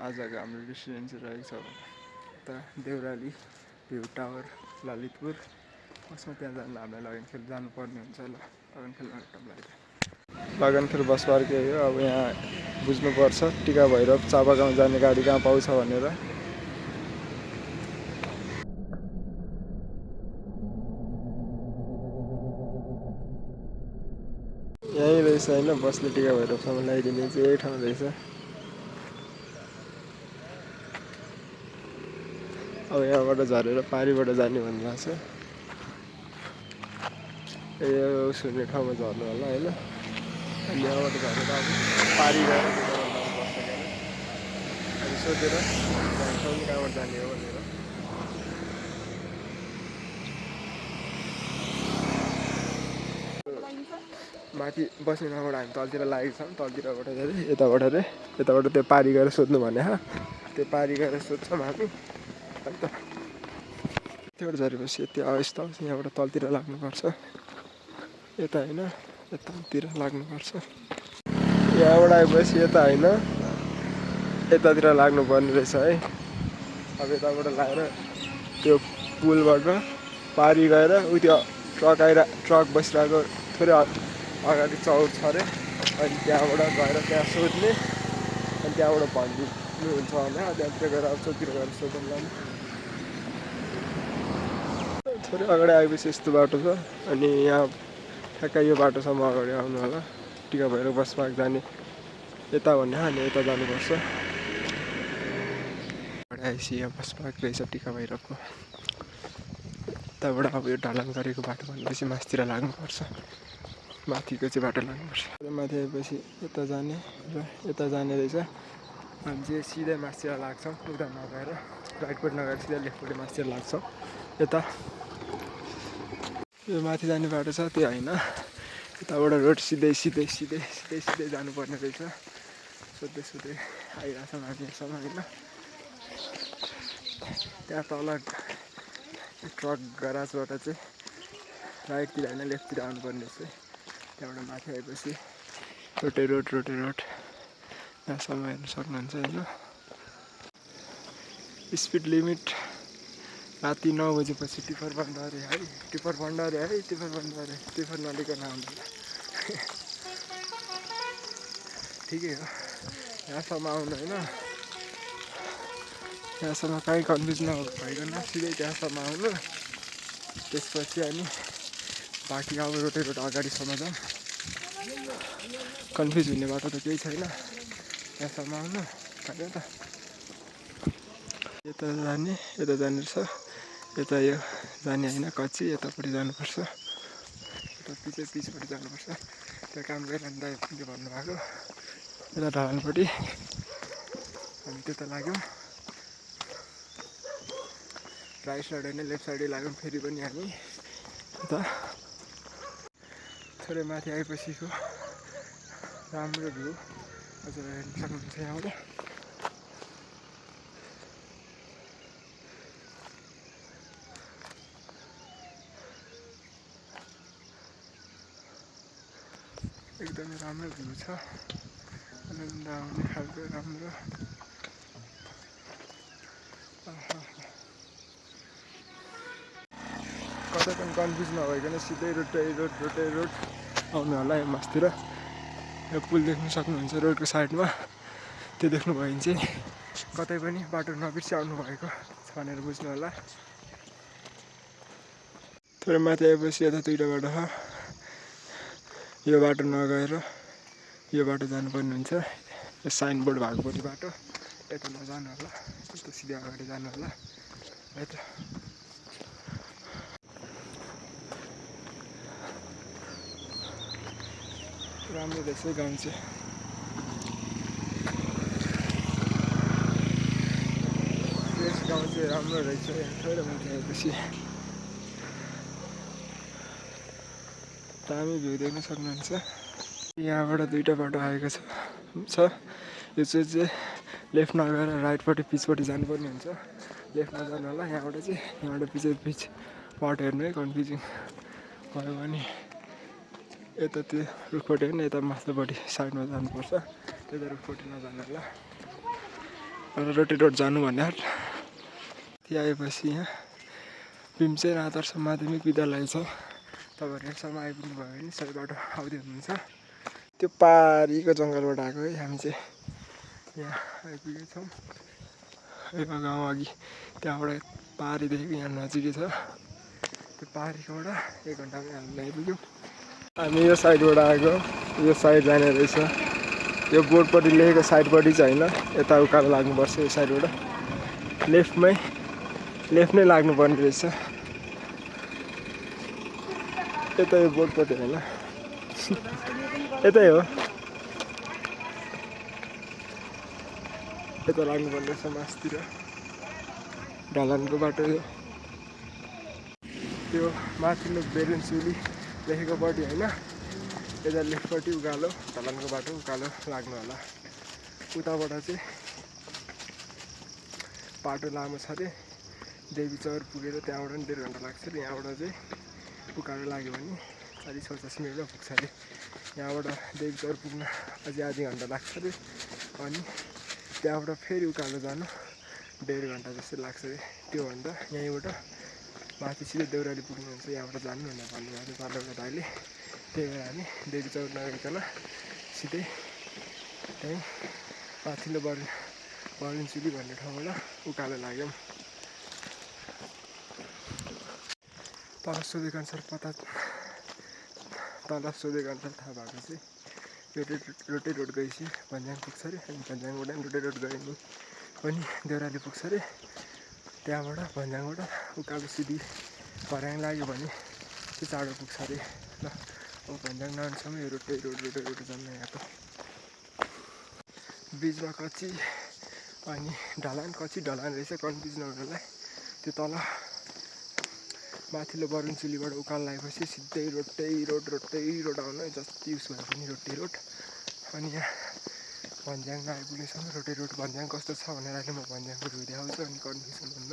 आजको हाम्रो डेस्टिनेसन चाहिँ रहेको छ उता देउराली भ्यू टावर ललितपुर। कसमा त्यहाँ जानु हामीलाई लगनखेल जानुपर्ने हुन्छ ल। लगनखेल लगनखेल बस पार्क हो। अब यहाँ बुझ्नुपर्छ टिका भैरव चापागाउँ जाने गाडी कहाँ पाउँछ भनेर। यहीँ रहेछ होइन बसले टिका भैरवसम्म ल्याइदिने चाहिँ यही ठाउँ रहेछ। अब यहाँबाट झरेर पारीबाट जाने भन्नुभएको छ। यो सुन्ने ठाउँमा झर्नु होला होइन। अनि यहाँबाट झरेर अब पारी गएर जानुपर्छ क्या। अनि सोधेर जान्छौँ नि कहाँबाट जाने हो भनेर। माथि बस्ने ठाउँबाट हामी तलतिर लागेको छौँ। तलतिरबाट यताबाट त्यो पारी गएर सोध्नु भने त्यो पारी गएर सोध्छौँ हामी। अन्त त्योबाट झरेपछि यति अवस्था आउँछ। यहाँबाट तलतिर लाग्नुपर्छ। यता होइन यतातिर लाग्नुपर्छ। यहाँबाट आएपछि यता होइन यतातिर लाग्नुपर्ने रहेछ है। अब यताबाट लागेर त्यो पुलबाट पारी गएर त्यो ट्रक बसिरहेको थोरै अगाडि चौर छ अरे। अनि त्यहाँबाट गएर त्यहाँ सोध्ने अनि त्यहाँबाट भनिदिनुहुन्छ भने त्यहाँतिर गएर अब चौतिर गएर सोध्नु लाने। थोरै अगाडि आएपछि यस्तो बाटो छ। अनि यहाँ ठ्याक्कै यो बाटोसम्म अगाडि आउनु होला। टिका भैरव बस पार्क जाने यता भन्ने अनि यता जानुपर्छ। आएपछि यहाँ बस पार्क रहेछ टिका भैरवको। यताबाट अब यो ढलान गरेको बाटो भनेपछि माथितिर लाग्नुपर्छ। माथिको चाहिँ बाटो लाग्नुपर्छ। माथि आएपछि यता जाने र यता जाने रहेछ। हामी चाहिँ सिधै माथितिर लाग्छौँ। उता नगएर राइटपट्टि नगएर सिधै लेफ्टपट्टि माथितिर लाग्छौँ। यता यो माथि जाने बाटो छ त्यो होइन। यताबाट रोड सिधै जानुपर्ने रहेछ। सोध्दै आइरहेछौँ हामी यहाँसम्म होइन। त्यहाँ तल ट्रक गराजबाट चाहिँ राइटतिर होइन लेफ्टतिर आउनुपर्ने रहेछ। त्यहाँबाट माथि आएपछि रोटे रोड यहाँसम्म हेर्नु सक्नुहुन्छ होइन। स्पिड लिमिट राति 9 बजेपछि टिपर बन्द अरे है। टिपर नलिकन आउनु। ठिकै हो यहाँसम्म आउनु होइन। यहाँसम्म कहीँ कन्फ्युज नभइकन सिधै त्यहाँसम्म आउनु। त्यसपछि अनि बाँकी अब रोटे रोड अगाडिसम्म जाउँ। कन्फ्युज हुने बाटो त केही छैन। यहाँसम्म आउनु यता जाने रहेछ। यता यो जाने होइन कच्ची यतापट्टि जानुपर्छ। यता पिचपट्टि जानुपर्छ। त्यहाँ काम गरिरहनु दाइ भन्नुभएको यता ढलानपट्टि हामी त्यता लाग्यौँ। राइट साइड होइन लेफ्ट साइडै लाग्यौँ फेरि पनि हामी यता थोरै माथि आएपछिको राम्रो भ्यू हजुर हेर्नु सक्नुहुन्छ यहाँबाट। एकदमै राम्रो भ्यू छ। आनन्द आउने खालको राम्रो। कतै पनि कन्फ्युज नभइकन सिधै रोटे रोड आउनु होला। यो मासतिर यो पुल देख्नु सक्नुहुन्छ रोडको साइडमा। त्यो देख्नुभयो भने चाहिँ कतै पनि बाटो नबिर्सी आउनु भएको छ भनेर बुझ्नु होला। थोरै माथि आएपछि यता दुईवटा बाटो छ। यो बाटो नगएर यो बाटो जानुपर्ने हुन्छ। यो साइनबोर्ड भएकोपट्टि बाटो यता नजानु होला। यता सिधै अगाडि जानु होला है त। राम्रो रहेछ गाउँ चाहिँ। यस गाउँ चाहिँ राम्रो रहेछ। थोरै माथि आएपछि दामी भ्यू देख्न सक्नुहुन्छ। यहाँबाट दुईवटा बाटो आएको छ। यो चाहिँ लेफ्ट नगएर राइटपट्टि पिचपट्टि जानुपर्ने हुन्छ। लेफ्ट नजानु होला। यहाँबाट पिच बाटो हेर्नु है कन्फ्युजिङ भयो भने यता त्यो रुखपट्टि होइन यता माथिल्लोपट्टि साइडमा जानुपर्छ। त्यता रुखपट्टि नजानु होला। रोटी रोड जानु भन्ने त्यहाँ आएपछि यहाँ भीमसेन आदर्श माध्यमिक विद्यालय छ। तपाईँहरू यहाँसम्म आइपुग्नु भयो भने सबै बाटो आउँदै हुनुहुन्छ। त्यो पारीको जङ्गलबाट आएको है हामी चाहिँ यहाँ आइपुगेछौँ। यो गाउँ अघि त्यहाँबाट पारीदेखि यहाँ नजिकै छ। त्यो पारीकोबाट 1 घन्टामै हामी आइपुग्यौँ। हामी यो साइडबाट आएको, यो साइड जाने रहेछ। यो बोर्डपट्टि लेखेको साइडपट्टि चाहिँ होइन, यता उकालो लाग्नुपर्छ। यो साइडबाट लेफ्ट नै लाग्नुपर्ने रहेछ। यता यो बोर्डपट्टि होइन, यतै हो, यता लाग्नुपर्ने रहेछ मासतिर। ढलानको बाटो यो, त्यो माथिल्लो बेरेन्चुली लेखेकोपट्टि होइन, यता लेफ्टपट्टि उकालो ढलानको बाटो उकालो लाग्नु होला। उताबाट चाहिँ बाटो लामो छ अरे, देवी चौर पुगेर त्यहाँबाट पनि 1.5 घन्टा लाग्छ अरे। यहाँबाट चाहिँ उकालो लाग्यो भने 40-50 मिनटमा पुग्छ अरे। यहाँबाट देवी चौर पुग्न अझै आधी घन्टा लाग्छ अरे। अनि त्यहाँबाट फेरि उकालो जानु 1.5 घन्टा जस्तो लाग्छ अरे। त्योभन्दा यहीँबाट माथि सिधै देउराली पुग्नुहुन्छ, यहाँबाट जानु भनेर भन्नुभएको थियो पालोबाट दाइले। त्यही भएर हामी देवी चौर नगइकन सिधै त्यहीँ माथिल्लो बरेन्चुली भन्ने ठाउँबाट उकालो लाग्यौँ। तल सोधेको अनुसार थाहा भएको चाहिँ रोटे रोड गएपछि भन्ज्याङ पुग्छ अरे। अनि भन्ज्याङबाट पनि रोटे रोड गयो नि पनि देउराली पुग्छ अरे। त्यहाँबाट भन्ज्याङबाट उकालो सिधी भर्याङ लाग्यो भने त्यो चाँडो पुग्छ अरे। ल अब भन्ज्याङ नानसम्म यो रोटे रोड जान्न। यहाँ त बिचमा कच्ची अनि ढलान रहेछ, कन्फ्युज नगर्नलाई। त्यो तल माथिल्लो बरुन्चुलीबाट उकालो लागेपछि सिधै रोटै रोड आउनु, जति उस भए पनि रोटे रोड। अनि यहाँ भन्ज्याङ नआइपुग्नेसम्म रोटे रोड। भन्ज्याङ कस्तो छ भनेर अहिले म भन्ज्याङको भ्यू देखाउँछु। अनि कन्फ्युजन हुन्न,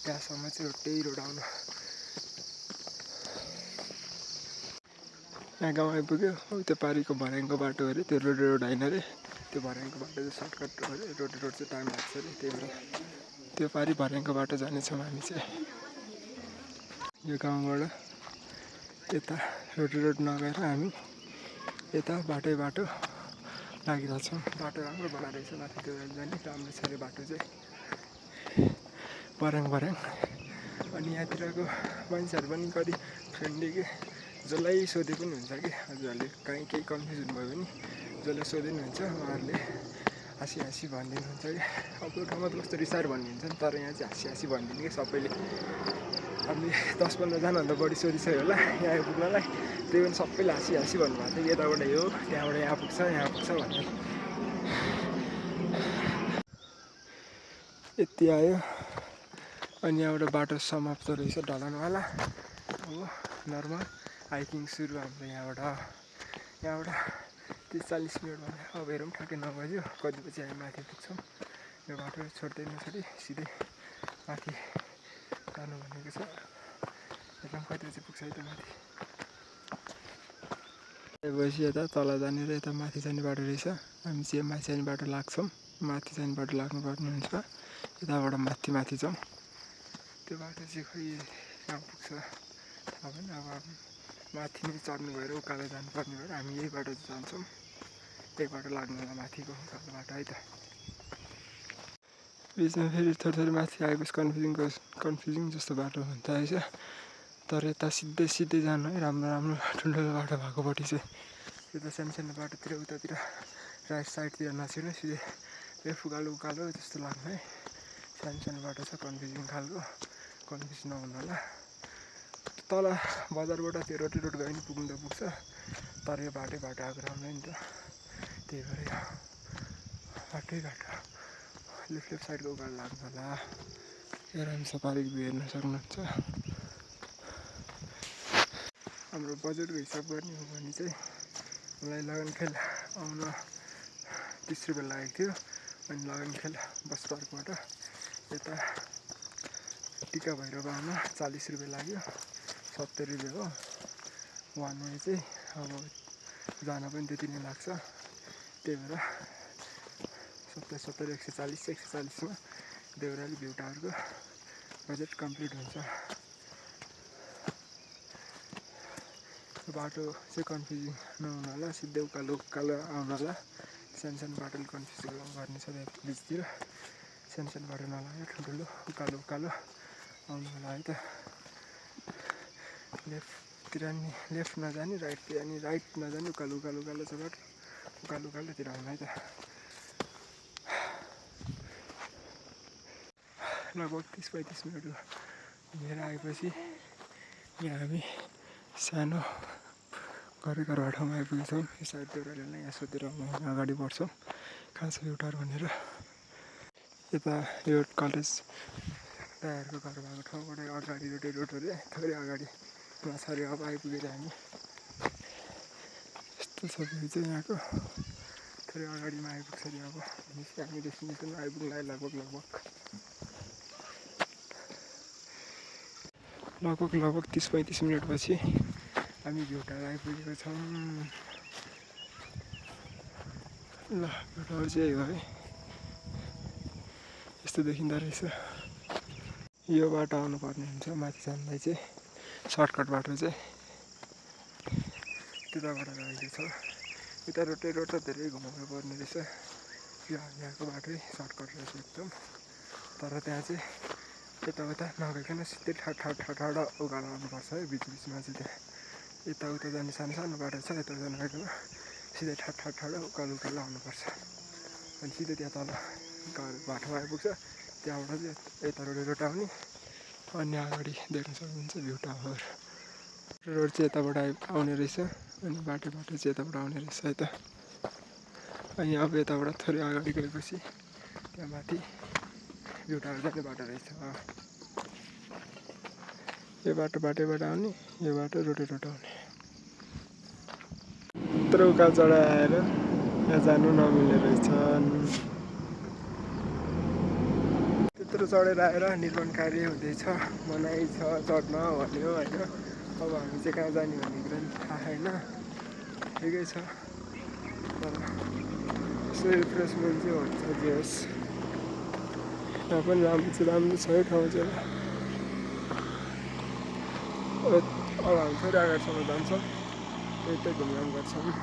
त्यहाँसम्म चाहिँ रोटै रोड आउनु। यहाँ गाउँ आइपुग्यो। अब त्यो पारीको भर्याङको बाटो अरे, त्यो रोटे रोड होइन अरे। त्यो भर्याङको बाटो चाहिँ सर्टकट हो अरे, रोटे रोड चाहिँ टाइम लाग्छ अरे। त्यही भएर त्यो पारी भर्याङको बाटो जानेछौँ हामी चाहिँ। यो गाउँबाट यता रोटे रोड नगएर हामी यता बाटो लागिरहेछौँ। बाटो राम्रो बनाएको रहेछ, माथि देउराली जाने राम्रो छ अरे बाटो चाहिँ, भर्याङ। अनि यहाँतिरको मान्छेहरू पनि कति फ्रेन्डली के, जसलाई सोधे पनि हुन्छ कि। हजुरहरूले कहीँ केही कन्फ्युजन भयो भने जसलाई सोधे पनि हुन्छ, उहाँहरूले हाँसी भनिदिनुहुन्छ कि। अरू ठाउँमा त कस्तो रिसाएर भनिदिन्छ नि, तर यहाँ चाहिँ हाँसी भनिदिनु कि सबैले। हामी 10-15 जनाभन्दा बढी सोधिसक्यो होला यहाँ आइपुग्नलाई। त्यही पनि सबैले हाँसी भन्नुभएको थियो कि यताबाट यो त्यहाँबाट यहाँ पुग्छ भन्ने। यति आयो अनि यहाँबाट बाटो समाप्त रहेछ ढलानवाला। अब नर्मल हाइकिङ सुरु हाम्रो यहाँबाट 30-40 मिनट भने। अब हेरौँ ठ्याक्कै 9 बज्यो, कति बजी हामी माथि पुग्छौँ। यो बाटो छोड्दै नछोडी सिधै माथि जानु भनेको छ। हेरौँ कति बजी पुग्छ है त माथि। त्यसपछि यता तल जाने र यता माथि जाने बाटो रहेछ। हामी चाहिँ माथि जाने बाटो लाग्छौँ। माथि जाने बाटो लाग्नुपर्ने हुन्छ। यताबाट माथि जाउँ। त्यो बाटो चाहिँ खोइ कहाँ पुग्छ थाहा भएन। अब माथि नै चढ्नु भएर उकालो जानुपर्ने भएर हामी यही बाटो जान्छौँ। त्यही बाटो लाग्नु होला माथिको उकालो बाटो है त। बिचमा फेरि थोरै माथि आएपछि कन्फ्युजिङ जस्तो बाटो हुन्छ रहेछ। तर यता सिधै जानु है, राम्रो ठुल्ठुलो बाटो भएकोपट्टि चाहिँ। यता सानो बाटोतिर उतातिर राइट साइडतिर नछिर्नु, सिधै लेफ्ट उकालो जस्तो लाग्नु है। सानो बाटो छ, कन्फ्युजिङ खालको, कन्फ्युज नहुनु होला। तल बजारबाट त्यो रोटे रोड गयो भने पुग्नु त पुग्छ, तर यो बाटो आएको राम्रो नि त। त्यही भएर यो बाटो लेफ्ट साइडको उकालो लाग्नु होला। यो राम सफारीको भ्यू हेर्न सक्नुहुन्छ। हाम्रो बजेटको हिसाब गर्ने हो भने चाहिँ मलाई लगनखेल आउन 30 रुपियाँ लागेको थियो। अनि लगनखेल बस पार्कबाट यता टिका भैरव आउन 40 रुपियाँ लाग्यो, 70 रुपियाँ हो वान वे चाहिँ। अब जान पनि त्यति नै लाग्छ, त्यही भएर 70 140 मा देउराली भ्यू टावरको प्रोजेक्ट कम्प्लिट हुन्छ। बाटो चाहिँ कन्फ्युजिङ नहुनु होला, सिधै उकालो उकालो आउनु होला। सानो बाटोले कन्फ्युज गर्ने छ त्यहाँ बिचतिर, सानो बाटो नलाग्यो, ठुल्ठुलो उकालो उकालो आउनु होला है त। लेफ्टतिर नि लेफ्ट नजाने, राइटतिर नि राइट नजाने, उकालो उकालो उकालो छ बाटो, उकालो उकालोतिर आउनु है त। लगभग 30-35 मिनट घुमेर आएपछि यहाँ हामी सानो गरेको ठाउँमा आइपुगेछौँ। यो साइड देउरालीलाई यहाँ सोधेर अगाडि बढ्छौँ कहाँ छ भ्यू टावर भनेर। यता यो कलेज दाइहरूको घर भएको ठाउँबाट अगाडि रोडहरू थोरै अगाडि नछाडि अब आइपुगेर हामी। यस्तो छ भ्यू चाहिँ यहाँको, थोरै अगाडिमा आइपुग्छ नि। अब हामी डेस्टिनेसनमा आइपुग्नु लगभग 30-35 मिनटपछि हामी भ्यू टावर आइपुगेको छौँ। ल भ्यू टावर चाहिँ हो है, यस्तो देखिँदो रहेछ। यो बाटो आउनुपर्ने हुन्छ माथि जानुलाई चाहिँ, सर्टकट बाटो चाहिँ त्यताबाट रहेको छ। यता रोड त धेरै घुमाउनु पर्ने रहेछ। यो यहाँको बाटै सर्टकट रहेछ एकदम। तर त्यहाँ चाहिँ यताउता नगइकन सिधै ठाडा उकालो आउनुपर्छ है। बिचमा चाहिँ त्यहाँ यताउता जाने सानो बाटो छ, यताउता नगइकन सिधै ठाडा उकालो आउनुपर्छ। अनि सिधै त्यहाँ तल बाटोमा आइपुग्छ। त्यहाँबाट चाहिँ यता रोड आउने, अनि अगाडि देख्न सक्नुहुन्छ भ्यू टावर। रोड चाहिँ यताबाट आउने रहेछ, अनि बाटो चाहिँ यताबाट आउने रहेछ है त। अनि अब यताबाट थोरै अगाडि गएपछि त्यहाँ माथि भ्यू टावर जाने बाटो रहेछ। यो बाटोबाट आउने, यो बाटो रोड आउने। यत्रो उकालो चढाइ आएर यहाँ जानु नमिल्ने रहेछ। त्यत्रो चढेर आएर निर्माण कार्य हुँदैछ, मनाइ छ, चढ्न भन्यो होइन। अब हामी चाहिँ कहाँ जाने भन्ने कुरा नि थाहा छैन। ठिकै छ, तर यसो रिफ्रेसमेन्ट चाहिँ हुन्छ जे होस्। यहाँ पनि राम्रो छ है ठाउँ चाहिँ। अब हामी फेरि अगाडिसम्म जान्छौँ, यतै घुमघाम गर्छौँ।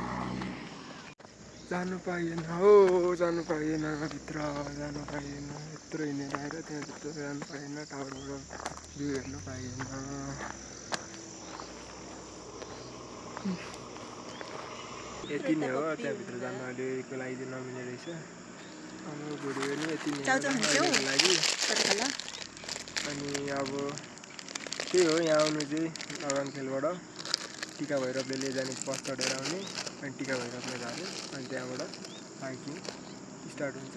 जानु पाइएन भित्र जानु पाइएन। यत्रो हिँडेर आएर त्यहाँभित्र जानु पाइएन, टावरबाट भ्यू हेर्नु पाइएन। यति नै हो, त्यहाँभित्र जानु अहिलेको लागि चाहिँ नमिल्ने रहेछ। अब भिडियो नि यति नै हो अहिलेको लागि। अनि अब त्यही हो, यहाँ आउनु चाहिँ लगनखेलबाट टिका भैरवले जाने बस चढेर आउने, अनि टिका भैरवमा झऱ्यो, अनि त्यहाँबाट हाइकिङ स्टार्ट हुन्छ।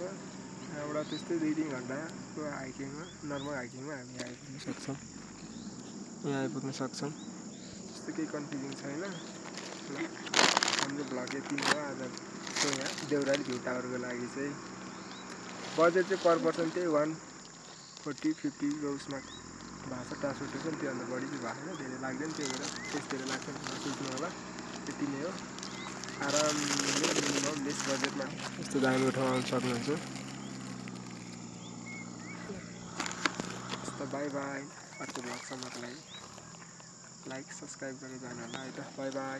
यहाँबाट त्यस्तै 2-3 घन्टाको हाइकिङमा, नर्मल हाइकिङमा हामी यहाँ आइपुग्न सक्छौँ। त्यस्तो केही कन्फ्युजिङ छैन। ल हाम्रो भ्लग यति नै हो आजको यहाँ देउराली भ्यू टावरको लागि चाहिँ। बजेट चाहिँ पर पर्सन त्यही 140-50 उसमा भएको छ। ट्रान्सपोर्टेसन त्योभन्दा बढी चाहिँ भएको छैन, धेरै लाग्दैन। त्यही भएर त्यस्तोहरू लाग्छ सोच्नु होला। यति नै हो, आरामले मिनिमम लेस बजेटमा यस्तो दामी ठाउँ आउनु सक्नुहुन्छ। यस्तो बाई अर्को भ्लगसम्मको लागि लाइक सब्सक्राइब गरेर जानु होला है त। बाई।